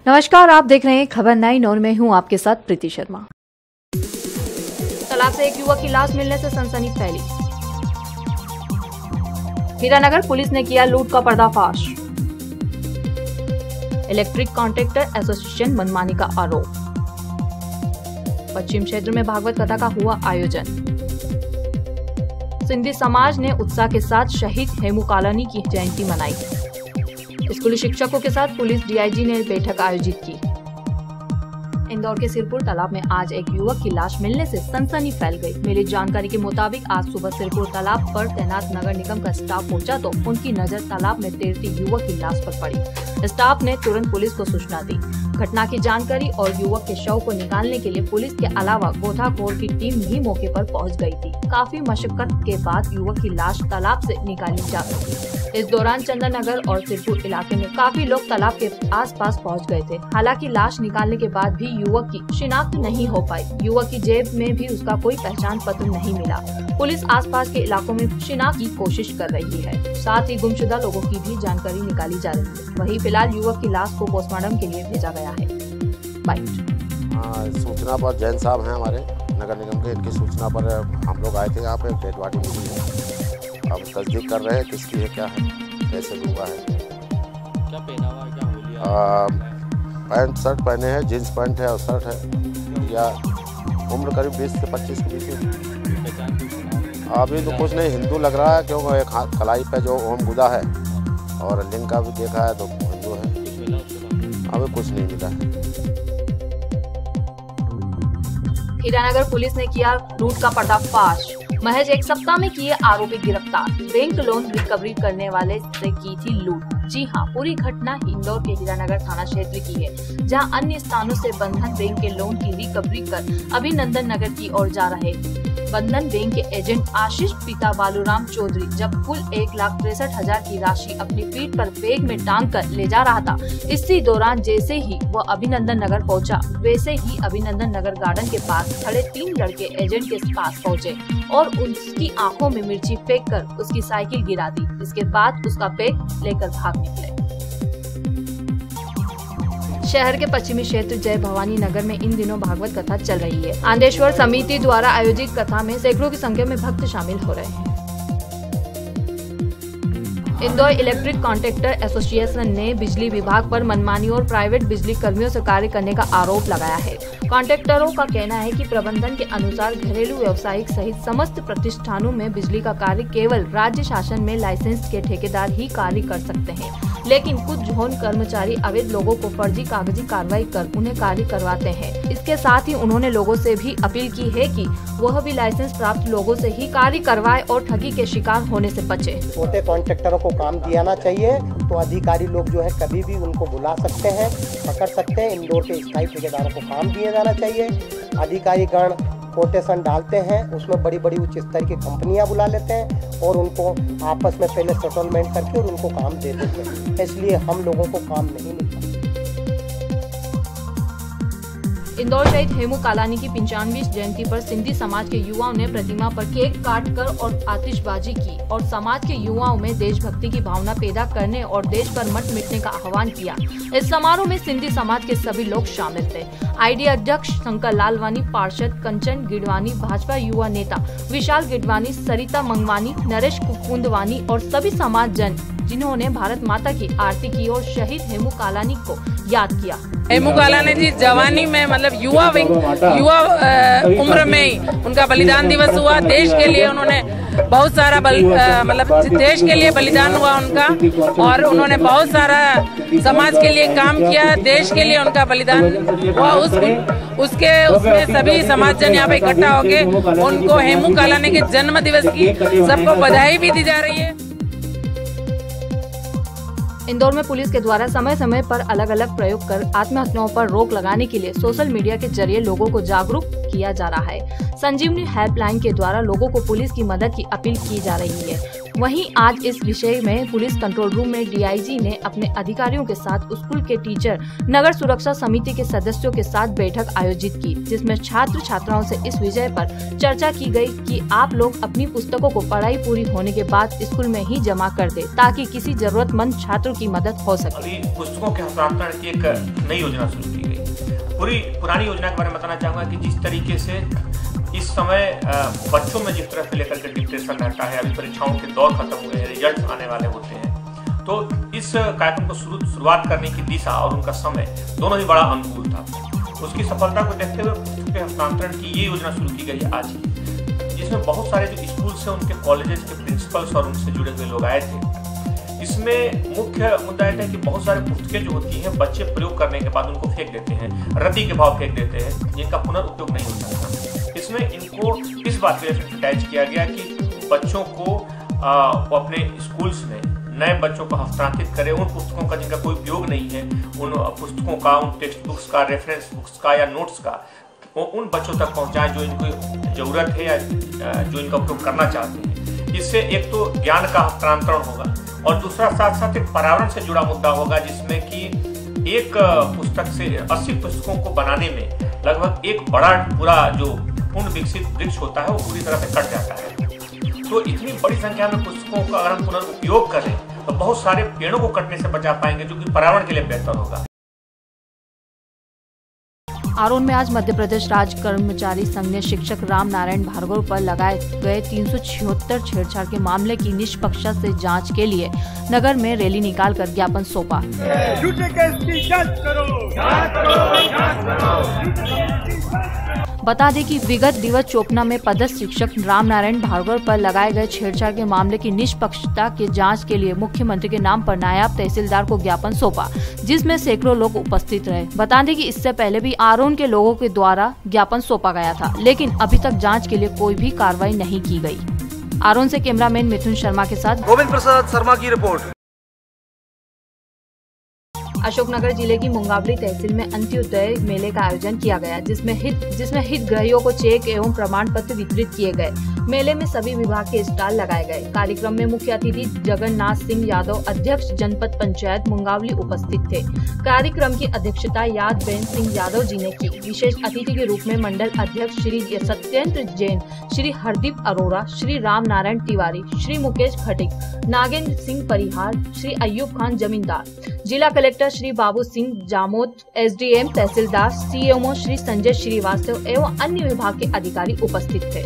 नमस्कार, आप देख रहे हैं खबर 9 और मैं हूं आपके साथ प्रीति शर्मा। तालाब से एक युवक की लाश मिलने से सनसनी फैली। हीरानगर पुलिस ने किया लूट का पर्दाफाश। इलेक्ट्रिक कॉन्ट्रैक्टर एसोसिएशन मनमानी का आरोप। पश्चिम क्षेत्र में भागवत कथा का हुआ आयोजन। सिंधी समाज ने उत्साह के साथ शहीद हेमू कालानी की जयंती मनाई। स्कूली शिक्षकों के साथ पुलिस डीआईजी ने बैठक आयोजित की। इंदौर के सिरपुर तालाब में आज एक युवक की लाश मिलने से सनसनी फैल गई। मिली जानकारी के मुताबिक आज सुबह सिरपुर तालाब पर तैनात नगर निगम का स्टाफ पहुंचा तो उनकी नजर तालाब में तैरती युवक की लाश पर पड़ी। स्टाफ ने तुरंत पुलिस को सूचना दी। घटना की जानकारी और युवक के शव को निकालने के लिए पुलिस के अलावा गोताखोर की टीम भी मौके पर पहुंच गई थी। काफी मशक्कत के बाद युवक की लाश तालाब से निकाली जा सकी। इस दौरान चंदन नगर और सिरपुर इलाके में काफी लोग तालाब के आसपास पहुंच गए थे। हालांकि लाश निकालने के बाद भी युवक की शिनाख्त नहीं हो पाई। युवक की जेब में भी उसका कोई पहचान पत्र नहीं मिला। पुलिस आसपास के इलाकों में शिनाख्त की कोशिश कर रही है। साथ ही गुमशुदा लोगों की भी जानकारी निकाली जा रही है। वहीं फिलहाल युवक की लाश को पोस्टमार्टम के लिए भेजा गया है। सूचना पर जैन साहब हैं हमारे नगर निगम के, इनकी सूचना पर हम लोग आए थे। यहाँ पे डेड बॉडी मिली है। अब तस्दीक कर रहे हैं किसकी है, क्या है, कैसे हुआ है। क्या पहना हुआ, क्या हो लिया? पैंट शर्ट पहने हैं, जींस पैंट है और शर्ट है। या उम्र करीब 20 से 25 के बीच में। अभी तो कुछ नहीं, हिंदू लग रहा है क्योंकि एक हाथ कलाई पे जो ओम गुदा है और लिंग का भी देखा है तो हिंदू है। अभी कुछ नहीं मिला है। हीरानगर पुलिस ने किया लूट का पर्दाफाश। महज एक सप्ताह में किए आरोपी गिरफ्तार। बैंक लोन रिकवरी करने वाले से की थी लूट। जी हां, पूरी घटना इंदौर के हीरानगर थाना क्षेत्र की है, जहां अन्य स्थानों से बंधन बैंक के लोन की रिकवरी कर अभिनंदन नगर की ओर जा रहे। बंधन बैंक के एजेंट आशीष पिता बालूराम चौधरी जब कुल 1,63,000 की राशि अपनी पीठ पर बैग में टांग कर ले जा रहा था। इसी दौरान जैसे ही वह अभिनंदन नगर पहुंचा, वैसे ही अभिनंदन नगर गार्डन के पास खड़े 3 लड़के एजेंट के पास पहुंचे और उसकी आंखों में मिर्ची फेंक कर उसकी साइकिल गिरा दी। इसके बाद उसका बैग लेकर भाग निकले। शहर के पश्चिमी क्षेत्र जय भवानी नगर में इन दिनों भागवत कथा चल रही है। आंदेश्वर समिति द्वारा आयोजित कथा में सैकड़ों की संख्या में भक्त शामिल हो रहे हैं। इंदौर इलेक्ट्रिक कॉन्ट्रैक्टर एसोसिएशन ने बिजली विभाग पर मनमानी और प्राइवेट बिजली कर्मियों से कार्य करने का आरोप लगाया है। कॉन्ट्रैक्टरों का कहना है कि प्रबंधन के अनुसार घरेलू व्यावसायिक सहित समस्त प्रतिष्ठानों में बिजली का कार्य केवल राज्य शासन में लाइसेंस के ठेकेदार ही कार्य कर सकते हैं, लेकिन कुछ जोन कर्मचारी अवैध लोगों को फर्जी कागजी कार्रवाई कर उन्हें कार्य करवाते हैं। इसके साथ ही उन्होंने लोगों से भी अपील की है कि वह भी लाइसेंस प्राप्त लोगों से ही कार्य करवाए और ठगी के शिकार होने से बचे। छोटे कॉन्ट्रैक्टरों को काम दियाना चाहिए तो अधिकारी लोग जो है कभी भी उनको बुला सकते हैं, पकड़ सकते हैं। इंदौर के स्थायी ठेकेदारों को काम दिया जाना चाहिए। अधिकारी गण कोटेशन डालते हैं, उसमें बड़ी बड़ी उच्च स्तरीय की कंपनियां बुला लेते हैं और उनको आपस में पहले सेटलमेंट करके और उनको काम दे देते हैं। इसलिए हम लोगों को काम नहीं मिलता। इंदौर शहीद हेमू कालानी की 95वीं जयंती पर सिंधी समाज के युवाओं ने प्रतिमा पर केक काटकर और आतिशबाजी की और समाज के युवाओं में देशभक्ति की भावना पैदा करने और देश पर मत मिटने का आह्वान किया। इस समारोह में सिंधी समाज के सभी लोग शामिल थे। आईडी अध्यक्ष शंकर लालवानी, पार्षद कंचन गिडवानी, भाजपा युवा नेता विशाल गिडवानी, सरिता मंगवानी, नरेश कुंदवानी और सभी समाज जन जिन्होंने भारत माता की आरती की और शहीद हेमू कालानी को याद किया। हेमू कालानी जी जवानी में मतलब युवा उम्र में ही उनका बलिदान दिवस हुआ। देश के लिए उन्होंने बहुत सारा मतलब देश के लिए बलिदान हुआ उनका, और उन्होंने बहुत सारा समाज के लिए काम किया। देश के लिए उनका बलिदान हुआ। उसमें सभी समाज जन यहाँ पे इकट्ठा होके उनको हेमू कालानी के जन्म दिवस की सबको बधाई भी दी जा रही है। इंदौर में पुलिस के द्वारा समय समय पर अलग अलग प्रयोग कर आत्महत्याओं पर रोक लगाने के लिए सोशल मीडिया के जरिए लोगों को जागरूक किया जा रहा है। संजीवनी हेल्पलाइन के द्वारा लोगों को पुलिस की मदद की अपील की जा रही है। वहीं आज इस विषय में पुलिस कंट्रोल रूम में डीआईजी ने अपने अधिकारियों के साथ स्कूल के टीचर, नगर सुरक्षा समिति के सदस्यों के साथ बैठक आयोजित की, जिसमें छात्र छात्राओं से इस विषय पर चर्चा की गई कि आप लोग अपनी पुस्तकों को पढ़ाई पूरी होने के बाद स्कूल में ही जमा कर दे, ताकि किसी जरूरतमंद छात्रों की मदद हो सके। अभी पुस्तकों के हस्तांतरण की एक नई योजना शुरू की गई। पूरी पुरानी योजना के बारे में बताना चाहूँगा कि जिस तरीके से इस समय बच्चों में जिस तरह से लेकर के डिप्रेशन रहता है, अभी परीक्षाओं के दौर खत्म हुए हैं, रिजल्ट आने वाले होते हैं, तो इस कार्यक्रम को शुरुआत करने की दिशा और उनका समय दोनों ही बड़ा अनुकूल था। उसकी सफलता को देखते हुए पुस्तकों के हस्तांतरण की ये योजना शुरू की गई आज ही, जिसमें बहुत सारे जो स्कूल से उनके कॉलेजेस के प्रिंसिपल्स और उनसे जुड़े हुए लोग आए थे। इसमें मुख्य मुद्दा यह है कि बहुत सारी पुस्तकें जो होती हैं बच्चे प्रयोग करने के बाद उनको फेंक देते हैं, रद्दी के भाव फेंक देते हैं, जिनका पुनर्उपयोग नहीं हो सकता। इसमें इनको इस बात पे एडवर्टाइज किया गया कि बच्चों को वो अपने स्कूल्स में नए बच्चों को हस्तांतरित करें, उन पुस्तकों का जिनका कोई उपयोग नहीं है, उन पुस्तकों का, उन टेक्स्ट बुक्स का, रेफरेंस बुक्स का या नोट्स का वो उन बच्चों तक पहुंचाएं जो इनको जरूरत है या जो इनका उपयोग करना चाहते हैं। इससे एक तो ज्ञान का हस्तांतरण होगा और दूसरा साथ साथ एक पर्यावरण से जुड़ा मुद्दा होगा, जिसमें कि एक पुस्तक से 80 पुस्तकों को बनाने में लगभग एक बड़ा पूरा जो पूर्ण विकसित वृक्ष होता है वो पूरी तरह से कट जाता है। तो इतनी बड़ी संख्या में पुस्तकों का अगर हम पुनर्उपयोग करें तो बहुत सारे पेड़ों को कटने से बचा पाएंगे, जो कि पर्यावरण के लिए बेहतर होगा। आरोन में आज मध्य प्रदेश राज्य कर्मचारी संघ ने शिक्षक राम नारायण भार्गव पर लगाए गए 376 छेड़छाड़ के मामले की निष्पक्षता से जांच के लिए नगर में रैली निकालकर ज्ञापन सौंपा। बता दें कि विगत दिवस चोपना में पदस्थ शिक्षक राम नारायण भार्गव पर लगाए गए छेड़छाड़ के मामले की निष्पक्षता के जांच के लिए मुख्यमंत्री के नाम पर नायब तहसीलदार को ज्ञापन सौंपा, जिसमें सैकड़ों लोग उपस्थित रहे। बता दें कि इससे पहले भी आरोन के लोगों के द्वारा ज्ञापन सौंपा गया था, लेकिन अभी तक जाँच के लिए कोई भी कार्रवाई नहीं की गयी। आरोन से कैमरामैन मिथुन शर्मा के साथ गोविंद प्रसाद शर्मा की रिपोर्ट। अशोकनगर जिले की मुंगावली तहसील में अंत्योदय मेले का आयोजन किया गया, जिसमें हितग्राहियों को चेक एवं प्रमाण पत्र वितरित किए गए। मेले में सभी विभाग के स्टॉल लगाए गए। कार्यक्रम में मुख्य अतिथि जगन्नाथ सिंह यादव, अध्यक्ष जनपद पंचायत मुंगावली उपस्थित थे। कार्यक्रम की अध्यक्षता यादवेंद्र सिंह यादव जी ने की। विशेष अतिथि के रूप में मंडल अध्यक्ष श्री सत्येंद्र जैन, श्री हरदीप अरोड़ा, श्री राम नारायण तिवारी, श्री मुकेश खटिक, नागेंद्र सिंह परिहार, श्री अयूब खान जमींदार, जिला कलेक्टर श्री बाबू सिंह जामोद, एसडीएम तहसीलदार, सीएमओ श्री संजय श्रीवास्तव एवं अन्य विभाग के अधिकारी उपस्थित थे।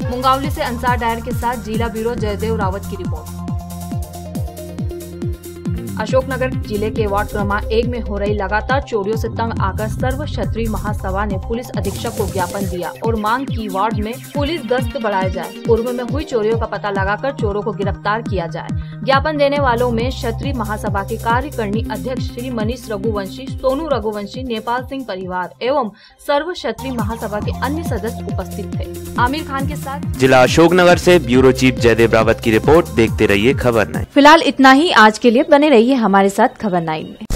मुंगावली से अंसार डायर के साथ जिला ब्यूरो जयदेव रावत की रिपोर्ट। अशोकनगर जिले के वार्ड क्रमांक 1 में हो रही लगातार चोरियों से तंग आकर सर्व क्षत्रिय महासभा ने पुलिस अधीक्षक को ज्ञापन दिया और मांग की वार्ड में पुलिस गश्त बढ़ाया जाए, पूर्व में हुई चोरियों का पता लगाकर चोरों को गिरफ्तार किया जाए। ज्ञापन देने वालों में क्षत्रिय महासभा के कार्यकारिणी अध्यक्ष श्री मनीष रघुवंशी, सोनू रघुवंशी, नेपाल सिंह परिवार एवं सर्व क्षत्रिय महासभा के अन्य सदस्य उपस्थित थे। आमिर खान के साथ जिला अशोकनगर से ब्यूरो चीफ जयदेव रावत की रिपोर्ट। देखते रहिए खबर 9। फिलहाल इतना ही आज के लिए। बने रहिए हमारे साथ खबर 9 में।